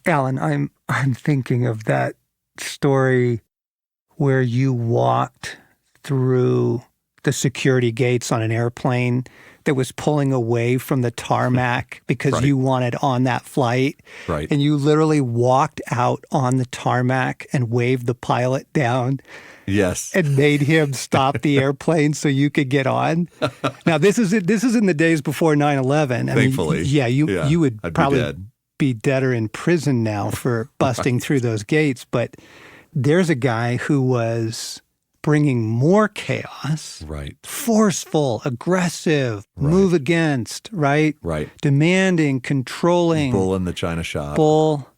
Alan, I'm thinking of that story where you walked through the security gates on an airplane that was pulling away from the tarmac because Right. you wanted on that flight. Right. And you literally walked out on the tarmac and waved the pilot down Yes. and made him stop the airplane so you could get on. Now, this is in the days before 9/11. I Thankfully. mean, yeah, you would I'd probably be dead. be dead or in prison now for busting through those gates. But there's a guy who was bringing more chaos, Right. forceful, aggressive, Right. move against, right? Right. Demanding, controlling. Bull in the China shop. Bull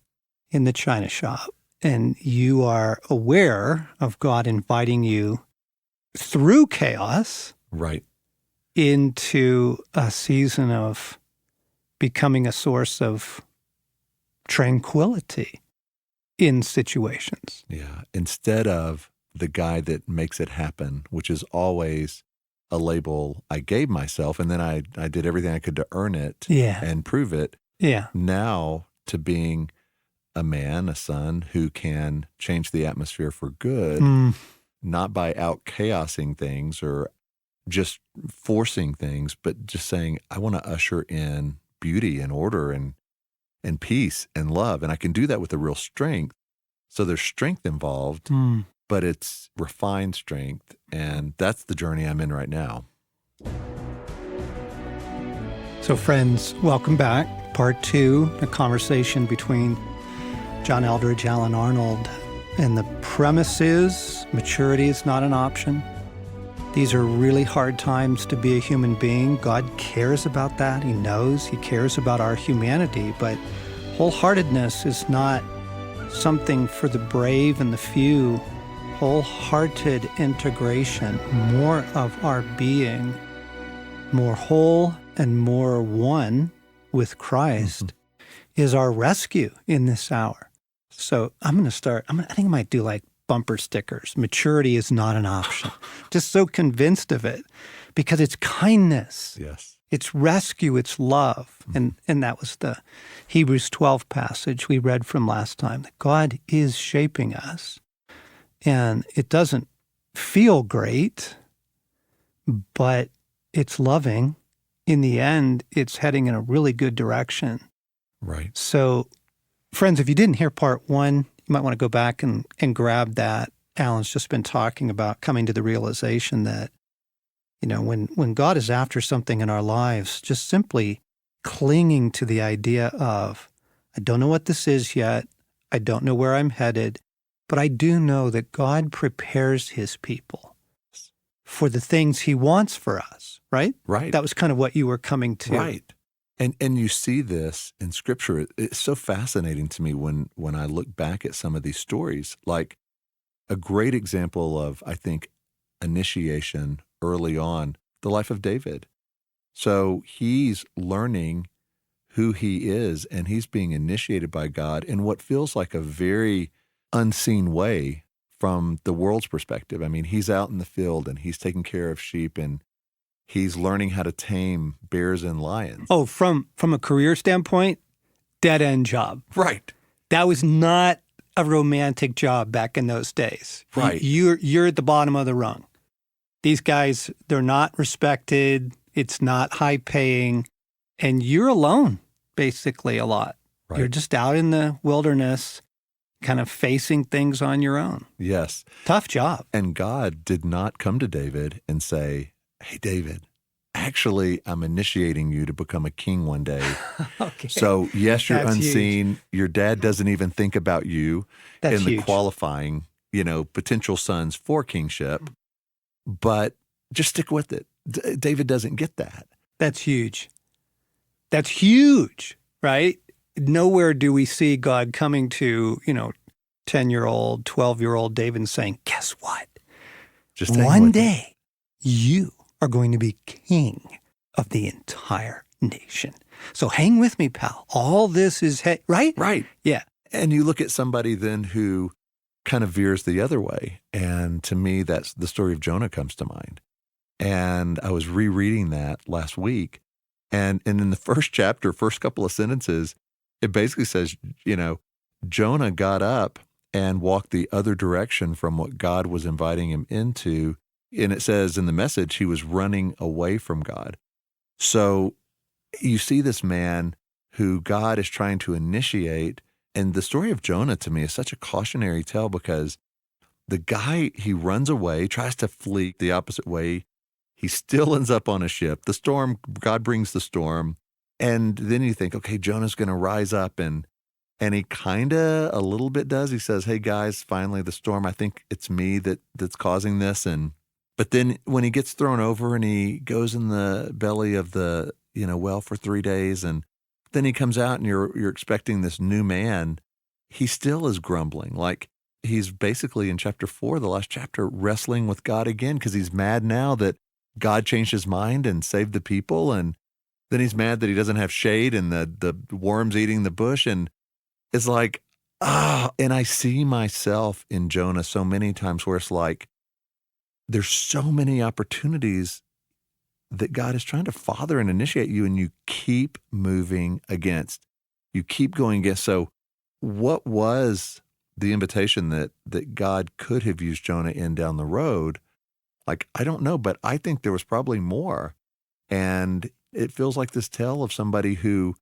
in the China shop. And you are aware of God inviting you through chaos Right. into a season of becoming a source of tranquility in situations. Yeah. Instead of the guy that makes it happen, which is always a label I gave myself, and then I did everything I could to earn it Yeah. and prove it. Yeah. Now to being a man, a son who can change the atmosphere for good, not by out chaosing things or just forcing things, but just saying, I want to usher in beauty and order and peace and love. And I can do that with a real strength. So there's strength involved, but it's refined strength. And that's the journey I'm in right now. So friends, welcome back. Part 2, a conversation between John Eldredge, Alan Arnold. And the premise is maturity is not an option. These are really hard times to be a human being. God cares about that. He knows. He cares about our humanity. But wholeheartedness is not something for the brave and the few. Wholehearted integration, more of our being, more whole and more one with Christ, is our rescue in this hour. So I'm going to start, I think I might do like bumper stickers. Maturity is not an option. Just so convinced of it because it's kindness. Yes. It's rescue. It's love. And that was the Hebrews 12 passage we read from last time, that God is shaping us. And it doesn't feel great, but it's loving. In the end, it's heading in a really good direction. Right. So, friends, if you didn't hear part 1, you might want to go back and grab that. Alan's just been talking about coming to the realization that, you know, when God is after something in our lives, just simply clinging to the idea of, I don't know what this is yet. I don't know where I'm headed, but I do know that God prepares his people for the things he wants for us, right? Right. That was kind of what you were coming to. Right. And you see this in Scripture. It's so fascinating to me when I look back at some of these stories. Like a great example of, I think, initiation early on, the life of David. So he's learning who he is, and he's being initiated by God in what feels like a very unseen way from the world's perspective. I mean, he's out in the field, and he's taking care of sheep, and he's learning how to tame bears and lions. Oh, from a career standpoint, dead-end job. Right. That was not a romantic job back in those days. Right. You're at the bottom of the rung. These guys, they're not respected. It's not high-paying. And you're alone, basically, a lot. Right. You're just out in the wilderness, kind of facing things on your own. Yes. Tough job. And God did not come to David and say, hey, David, actually, I'm initiating you to become a king one day. Okay. So, yes, you're That's unseen. huge. Your dad doesn't even think about you That's in the huge. qualifying, potential sons for kingship. But just stick with it. David doesn't get that. That's huge. That's huge, right? Nowhere do we see God coming to, 10-year-old, 12-year-old David and saying, guess what? Just hang One with it. day, you are going to be king of the entire nation. So hang with me, pal. All this is, right? Right. Yeah. And you look at somebody then who kind of veers the other way. And to me, that's the story of Jonah comes to mind. And I was rereading that last week. And in the first chapter, first couple of sentences, it basically says, Jonah got up and walked the other direction from what God was inviting him into. And it says in the Message, he was running away from God. So you see this man who God is trying to initiate. And the story of Jonah to me is such a cautionary tale, because the guy, he runs away, tries to flee the opposite way. He still ends up on a ship. The storm, God brings the storm. And then you think, okay, Jonah's going to rise up, and he kind of a little bit does. He says, hey guys, finally the storm, I think it's me that's causing this. But then when he gets thrown over and he goes in the belly of the, well for 3 days, and then he comes out and you're expecting this new man, he still is grumbling. Like he's basically in chapter 4, the last chapter, wrestling with God again, because he's mad now that God changed his mind and saved the people. And then he's mad that he doesn't have shade and the worms eating the bush. And it's like, and I see myself in Jonah so many times where it's like, there's so many opportunities that God is trying to father and initiate you, and you keep moving against. You keep going against. So what was the invitation that God could have used Jonah in down the road? Like, I don't know, but I think there was probably more. And it feels like this tale of somebody who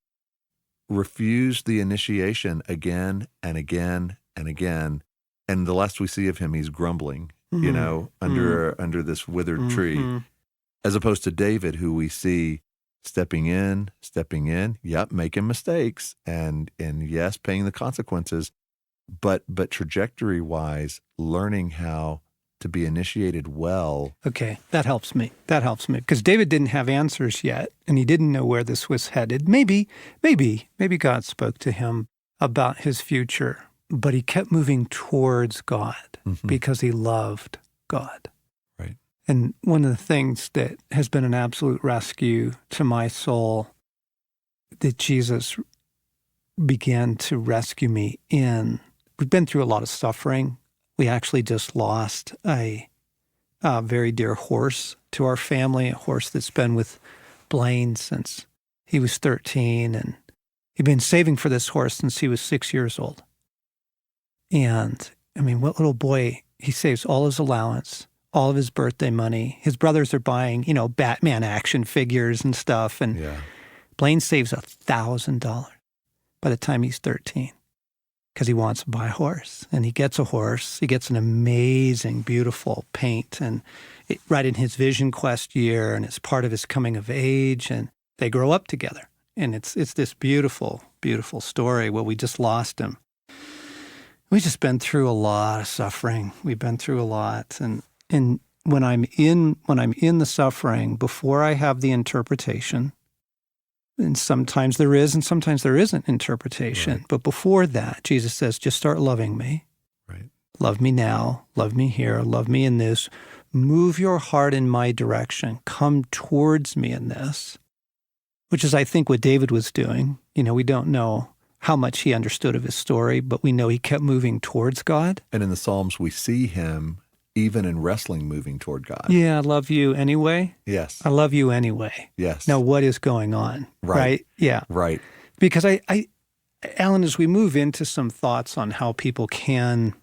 refused the initiation again and again and again. And the last we see of him, he's grumbling, under this withered tree, as opposed to David, who we see stepping in, making mistakes, and yes, paying the consequences, but trajectory wise, learning how to be initiated well. Okay, that helps me. Because David didn't have answers yet, and he didn't know where this was headed. Maybe God spoke to him about his future, but he kept moving towards God because he loved God. Right. And one of the things that has been an absolute rescue to my soul, that Jesus began to rescue me in, we've been through a lot of suffering. We actually just lost a very dear horse to our family, a horse that's been with Blaine since he was 13, and he'd been saving for this horse since he was 6 years old. And, I mean, what little boy, he saves all his allowance, all of his birthday money. His brothers are buying, Batman action figures and stuff, and Blaine saves $1,000 by the time he's 13. Because he wants to buy a horse. And he gets a horse. He gets an amazing, beautiful paint, and right in his Vision Quest year, and it's part of his coming of age, and they grow up together. And it's this beautiful, beautiful story. Well, we just lost him. We've just been through a lot of suffering. We've been through a lot. And when I'm in the suffering, before I have the interpretation, and sometimes there is, and sometimes there isn't interpretation. Right. But before that, Jesus says, just start loving me. Right. Love me now. Love me here. Love me in this. Move your heart in my direction. Come towards me in this, which is, I think, what David was doing. We don't know how much he understood of his story, but we know he kept moving towards God. And in the Psalms, we see him, even in wrestling, moving toward God. Yeah, I love you anyway. Yes. I love you anyway. Yes. Now, what is going on? Right? Yeah. Right. Because Alan, as we move into some thoughts on how people can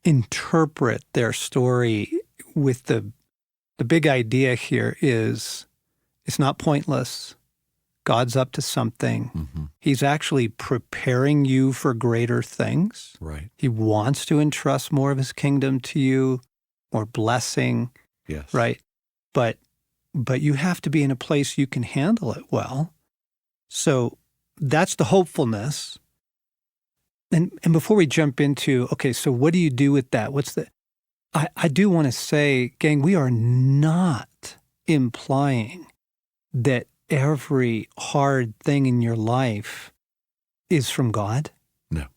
interpret their story, with the big idea here is it's not pointless. God's up to something. Mm-hmm. He's actually preparing you for greater things. Right. He wants to entrust more of his kingdom to you, more blessing. Yes. Right. But you have to be in a place you can handle it well. So that's the hopefulness. And before we jump into, okay, so what do you do with that? I do want to say, gang, we are not implying that every hard thing in your life is from God. No.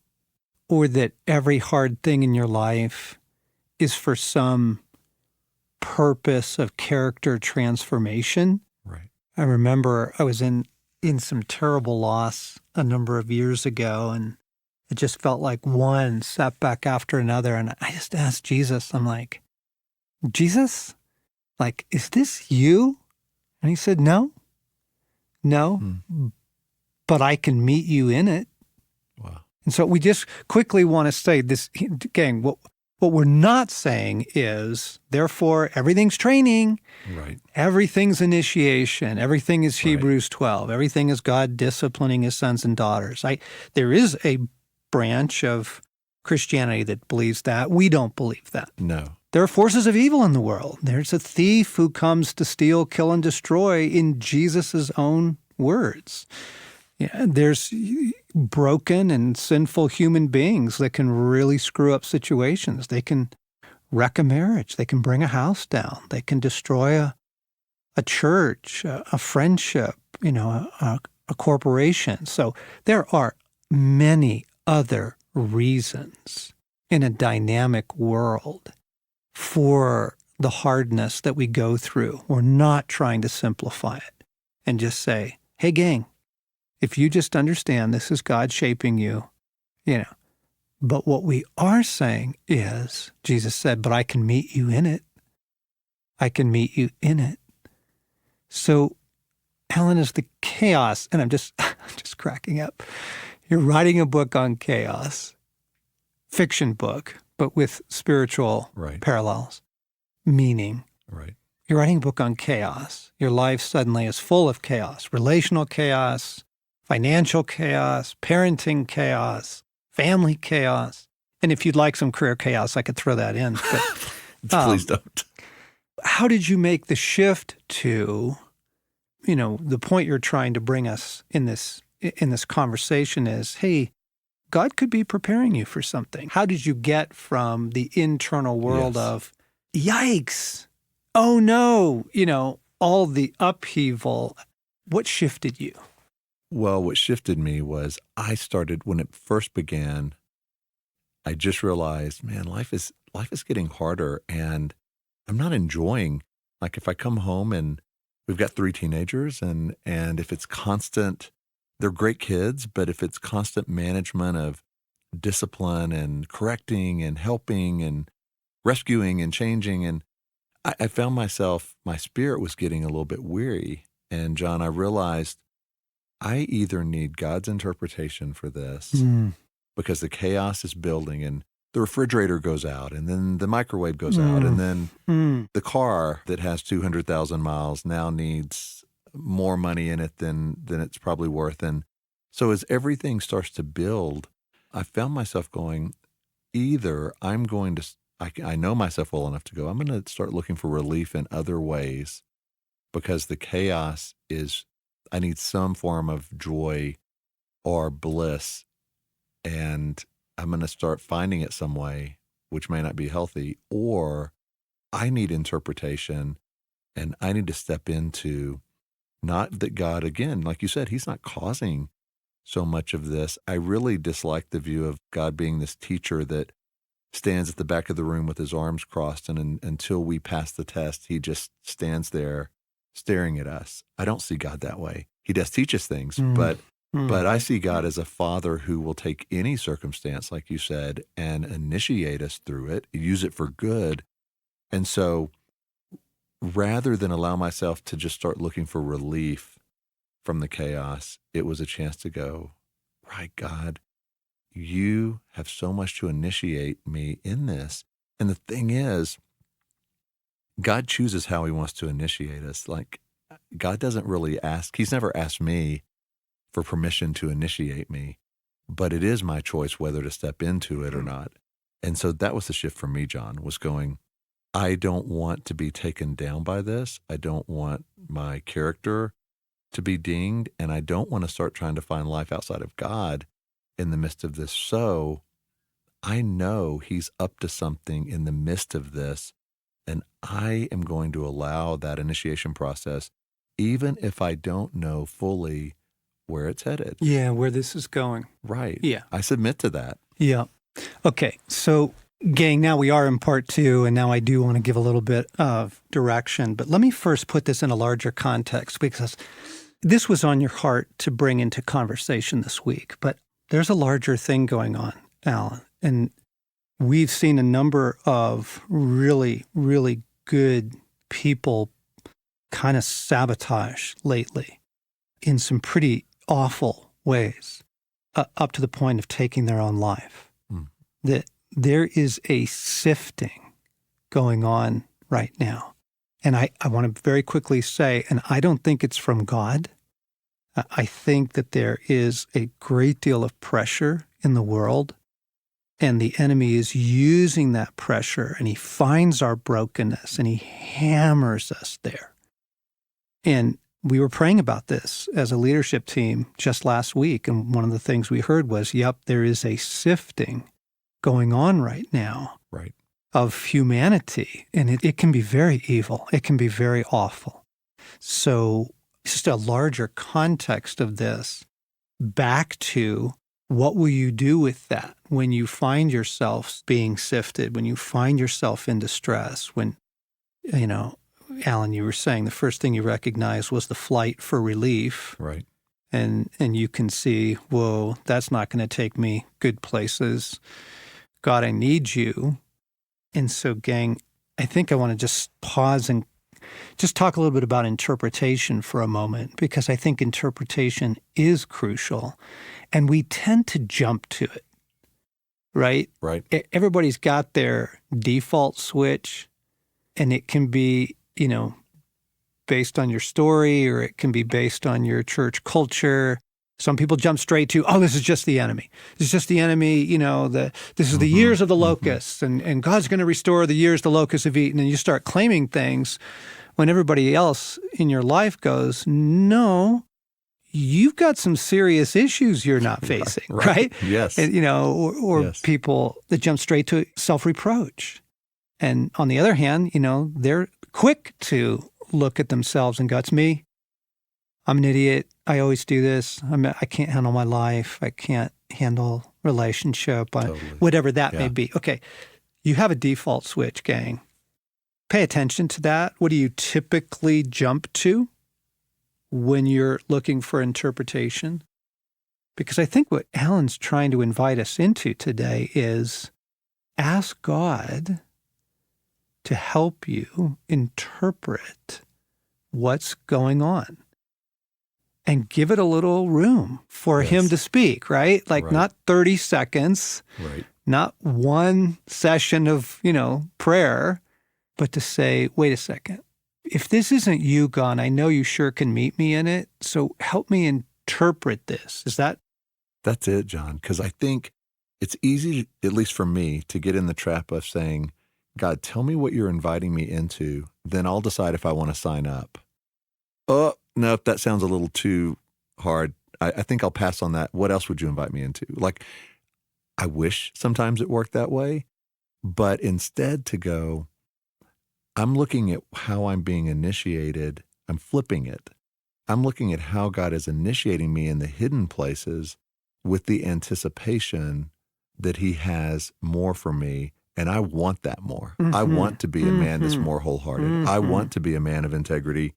Or that every hard thing in your life is for some purpose of character transformation. Right. I remember I was in some terrible loss a number of years ago, and it just felt like one setback after another. And I just asked Jesus, I'm like, Jesus, like, is this you? And he said, no, but I can meet you in it. Wow. And so we just quickly want to say this, gang, what we're not saying is, therefore, everything's training, Right. everything's initiation, everything is Right. Hebrews 12, everything is God disciplining his sons and daughters. There is a branch of Christianity that believes that. We don't believe that. No. There are forces of evil in the world. There's a thief who comes to steal, kill, and destroy in Jesus' own words. Yeah, there's broken and sinful human beings that can really screw up situations. They can wreck a marriage. They can bring a house down. They can destroy a church, a friendship, a corporation. So there are many other reasons in a dynamic world for the hardness that we go through. We're not trying to simplify it and just say, hey, gang, if you just understand this is God shaping you, But what we are saying is, Jesus said, but I can meet you in it. I can meet you in it. So, Alan, is the chaos, and I'm just cracking up. You're writing a book on chaos, fiction book, but with spiritual parallels, meaning. Right. You're writing a book on chaos. Your life suddenly is full of chaos, relational chaos, financial chaos, parenting chaos, family chaos. And if you'd like some career chaos, I could throw that in. But, Please don't. How did you make the shift to, the point you're trying to bring us in this conversation is, hey, God could be preparing you for something. How did you get from the internal world of, yikes, oh no, all the upheaval? What shifted you? Well, what shifted me was I started, when it first began, I just realized, man, life is getting harder, and I'm not enjoying, like, if I come home and we've got 3 teenagers and if it's constant, they're great kids, but if it's constant management of discipline and correcting and helping and rescuing and changing, and I found myself, my spirit was getting a little bit weary. And John, I realized I either need God's interpretation for this because the chaos is building and the refrigerator goes out and then the microwave goes out and then the car that has 200,000 miles now needs more money in it than it's probably worth. And so as everything starts to build, I found myself going, either I'm going to, I know myself well enough to go, I'm going to start looking for relief in other ways because the chaos is, I need some form of joy or bliss, and I'm going to start finding it some way, which may not be healthy, or I need interpretation and I need to step into, not that God, again, like you said, he's not causing so much of this. I really dislike the view of God being this teacher that stands at the back of the room with his arms crossed, and until we pass the test, he just stands there staring at us. I don't see God that way. He does teach us things, but I see God as a father who will take any circumstance, like you said, and initiate us through it, use it for good. And so rather than allow myself to just start looking for relief from the chaos, it was a chance to go, right, God, you have so much to initiate me in this. And the thing is, God chooses how he wants to initiate us. Like, God doesn't really ask, he's never asked me for permission to initiate me, but it is my choice whether to step into it or not. And so that was the shift for me, John, was going, I don't want to be taken down by this. I don't want my character to be dinged, and I don't want to start trying to find life outside of God in the midst of this. So I know he's up to something in the midst of this, and I am going to allow that initiation process, even if I don't know fully where it's headed. Yeah, where this is going. Right. Yeah. I submit to that. Yeah. Okay. So, gang, now we are in part 2, and now I do want to give a little bit of direction. But let me first put this in a larger context, because this was on your heart to bring into conversation this week. But there's a larger thing going on, Alan. And we've seen a number of really, really good people kind of sabotage lately in some pretty awful ways. up to the point of taking their own life. Mm. That there is a sifting going on right now. And I want to very quickly say, and I don't think it's from God. I think that there is a great deal of pressure in the world, and the enemy is using that pressure, and he finds our brokenness, and he hammers us there. And we were praying about this as a leadership team just last week, and one of the things we heard was, yep, there is a sifting going on right now. Right. Of humanity, and it can be very evil. It can be very awful. So just a larger context of this, back to what will you do with that when you find yourself being sifted, when you find yourself in distress, when, Alan, you were saying the first thing you recognized was the flight for relief. Right. And you can see, whoa, that's not going to take me good places. God, I need you. And so, gang, I think I want to just pause and just talk a little bit about interpretation for a moment, because I think interpretation is crucial, and we tend to jump to it, right? Right. Everybody's got their default switch, and it can be, based on your story, or it can be based on your church culture. Some people jump straight to, oh, this is just the enemy. This is just the enemy, this is the years of the locusts, and God's going to restore the years the locusts have eaten. And you start claiming things when everybody else in your life goes, no, you've got some serious issues you're not facing, right? Yes. And, or Yes. people that jump straight to self-reproach. And on the other hand, they're quick to look at themselves and go, it's me. I'm an idiot. I always do this. I can't handle my life. I can't handle relationship, Totally. whatever that Yeah. may be. Okay, you have a default switch, gang. Pay attention to that. What do you typically jump to when you're looking for interpretation? Because I think what Alan's trying to invite us into today is ask God to help you interpret what's going on. And give it a little room for Yes. him to speak, right? Like Right. not 30 seconds, Right. not one session of, prayer, but to say, wait a second. If this isn't you, God, I know you sure can meet me in it. So help me interpret this. Is that? That's it, John. Because I think it's easy, at least for me, to get in the trap of saying, God, tell me what you're inviting me into. Then I'll decide if I want to sign up. Oh, no, that sounds a little too hard. I think I'll pass on that. What else would you invite me into? Like, I wish sometimes it worked that way, but instead to go, I'm looking at how I'm being initiated. I'm flipping it. I'm looking at how God is initiating me in the hidden places with the anticipation that he has more for me. And I want that more. I want to be a man that's more wholehearted. I want to be a man of integrity.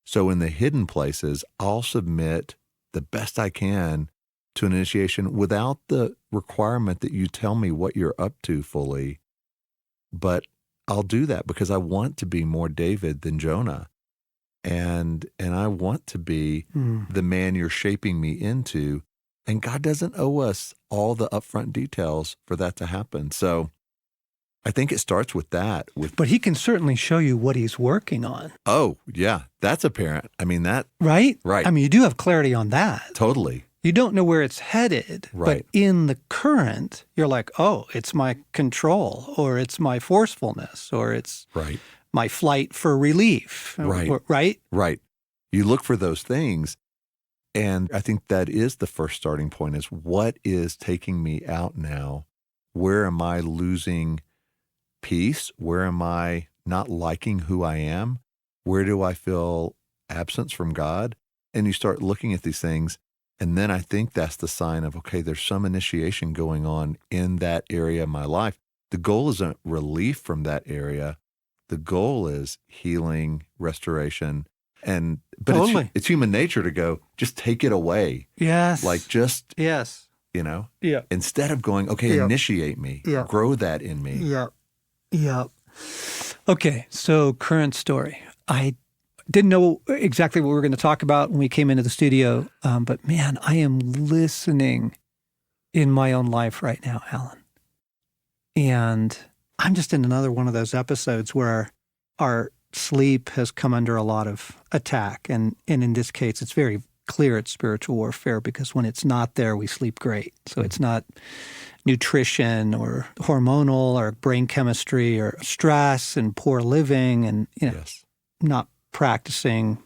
So in the hidden places, I'll submit the best I can to an initiation without the requirement that you tell me what you're up to fully. But I'll do that because I want to be more David than Jonah. And I want to be the man you're shaping me into. And God doesn't owe us all the upfront details for that to happen. So I think it starts with that. But he can certainly show you what he's working on. Oh, yeah, that's apparent. I mean, that. Right? Right. I mean, you do have clarity on that. Totally. You don't know where it's headed. Right. But in the current, you're like, oh, it's my control, or it's my forcefulness, or it's Right. my flight for relief. Right. Right? Right. You look for those things. And I think that is the first starting point is what is taking me out now? Where am I losing peace? Where am I not liking who I am? Where do I feel absence from God? And you start looking at these things. And then I think that's the sign of, okay, there's some initiation going on in that area of my life. The goal isn't relief from that area. The goal is healing, restoration. But Totally. it's human nature to go, just take it away. Yes. Like just, Yes. Yeah. instead of going, okay, Yeah. initiate me, Yeah. grow that in me. Yeah. Yeah. Okay. So current story. I didn't know exactly what we were going to talk about when we came into the studio. But man, I am listening in my own life right now, Alan. And I'm just in another one of those episodes where our sleep has come under a lot of attack. And in this case, it's very clear it's spiritual warfare, because when it's not there, we sleep great. So it's not nutrition or hormonal or brain chemistry or stress and poor living and Yes. not practicing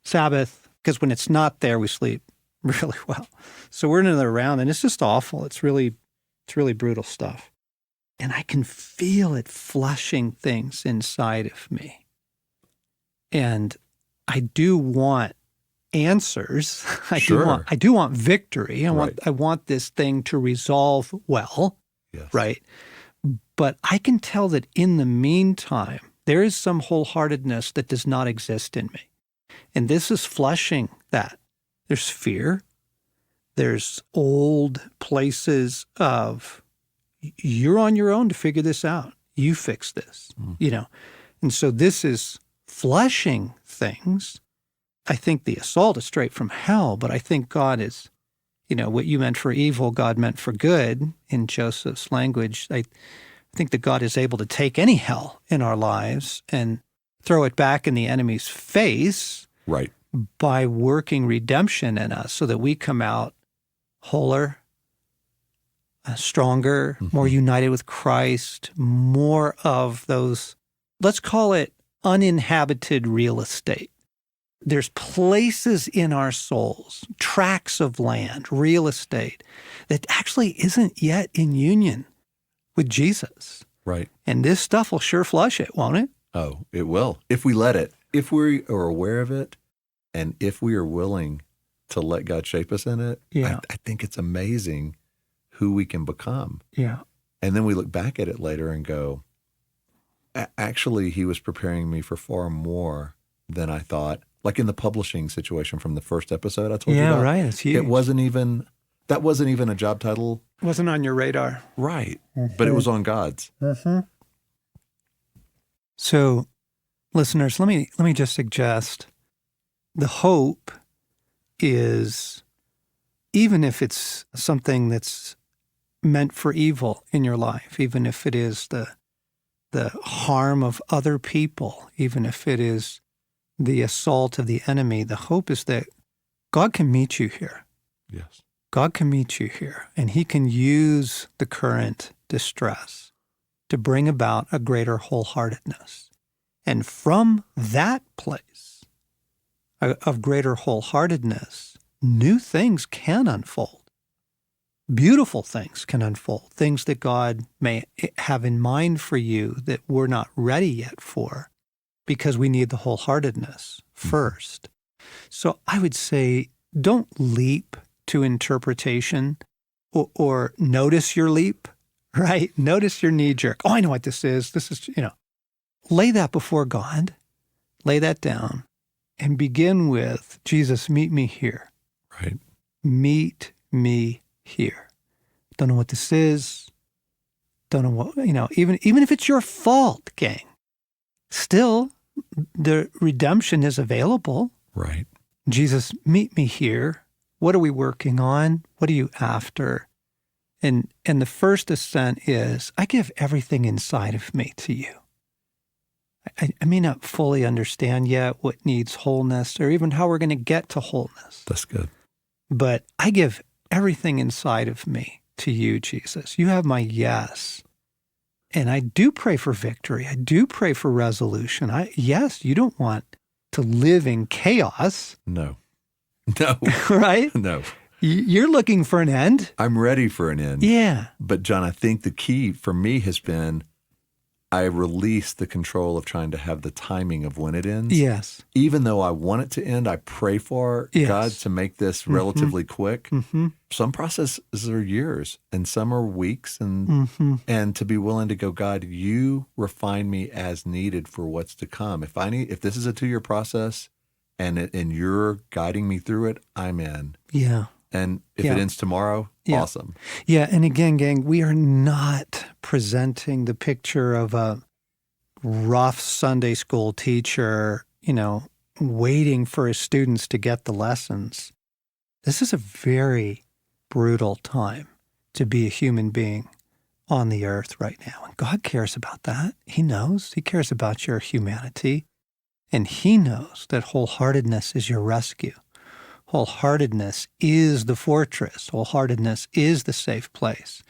Sabbath, because when it's not there, we sleep really well. So we're in another round, and it's just awful. It's really brutal stuff. And I can feel it flushing things inside of me. And I do want answers. I do want victory. I want this thing to resolve well, Yes. right? But I can tell that in the meantime, there is some wholeheartedness that does not exist in me. And this is flushing that. There's fear. There's old places of, you're on your own to figure this out. You fix this, And so this is flushing things. I think the assault is straight from hell, but I think God is, what you meant for evil, God meant for good in Joseph's language. I think that God is able to take any hell in our lives and throw it back in the enemy's face. Right. By working redemption in us so that we come out wholer, stronger, more united with Christ, more of those, let's call it uninhabited real estate. There's places in our souls, tracts of land, real estate, that actually isn't yet in union with Jesus. Right. And this stuff will sure flush it, won't it? Oh, it will. If we let it. If we are aware of it, and if we are willing to let God shape us in it, I think it's amazing who we can become. Yeah. And then we look back at it later and go, actually, he was preparing me for far more than I thought. Like in the publishing situation from the first episode I told you about. Yeah, right. It's huge. That wasn't even a job title. It wasn't on your radar. Right. But it was on God's. So, listeners, let me just suggest the hope is, even if it's something that's meant for evil in your life, even if it is the harm of other people, even if it is the assault of the enemy, the hope is that God can meet you here. Yes. God can meet you here, and he can use the current distress to bring about a greater wholeheartedness. And from that place of greater wholeheartedness, new things can unfold. Beautiful things can unfold, things that God may have in mind for you that we're not ready yet for, because we need the wholeheartedness first. So I would say, don't leap to interpretation or notice your leap, right? Notice your knee jerk. Oh, I know what this is. This is, lay that before God, lay that down, and begin with, Jesus, meet me here. Right. Meet me here. Don't know what this is. Don't know what, even if it's your fault, gang, still the redemption is available. Right. Jesus, meet me here. What are we working on? What are you after? And the first ascent is, I give everything inside of me to you. I may not fully understand yet what needs wholeness or even how we're going to get to wholeness. That's good. But I give everything inside of me to you, Jesus. You have my yes. And I do pray for victory. I do pray for resolution. Yes, you don't want to live in chaos. No. No. Right? No. You're looking for an end. I'm ready for an end. Yeah. But John, I think the key for me has been I release the control of trying to have the timing of when it ends. Yes. Even though I want it to end, I pray for God to make this relatively quick. Some processes are years and some are weeks, and to be willing to go, God, you refine me as needed for what's to come. If this is a 2-year process and you're guiding me through it, I'm in. Yeah. And if it ends tomorrow, awesome. Yeah, and again, gang, we are not presenting the picture of a rough Sunday school teacher, waiting for his students to get the lessons. This is a very brutal time. to be a human being on the earth right now. And God cares about that. He knows. He cares about your humanity. And He knows that wholeheartedness is your rescue. Wholeheartedness is the fortress. Wholeheartedness is the safe place.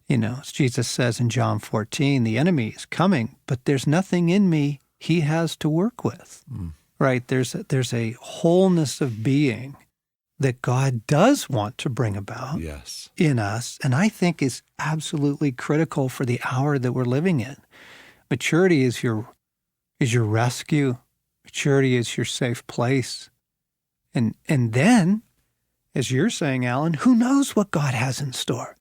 As Jesus says in John 14, the enemy is coming, but there's nothing in me he has to work with, right? There's a wholeness of being that God does want to bring about in us, and I think is absolutely critical for the hour that we're living in. Maturity is your rescue. Maturity is your safe place. And then, as you're saying, Alan, who knows what God has in store?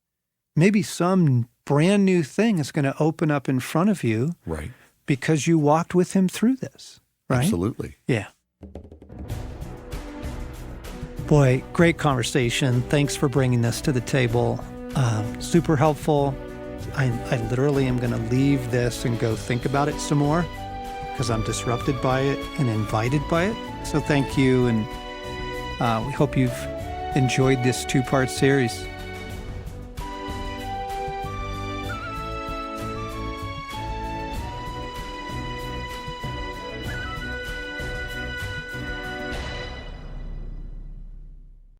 Maybe some brand new thing is going to open up in front of you, right? Because you walked with Him through this, right? Absolutely. Yeah. Boy, great conversation. Thanks for bringing this to the table. Super helpful. I literally am going to leave this and go think about it some more because I'm disrupted by it and invited by it. So thank you, and we hope you've enjoyed this 2-part series.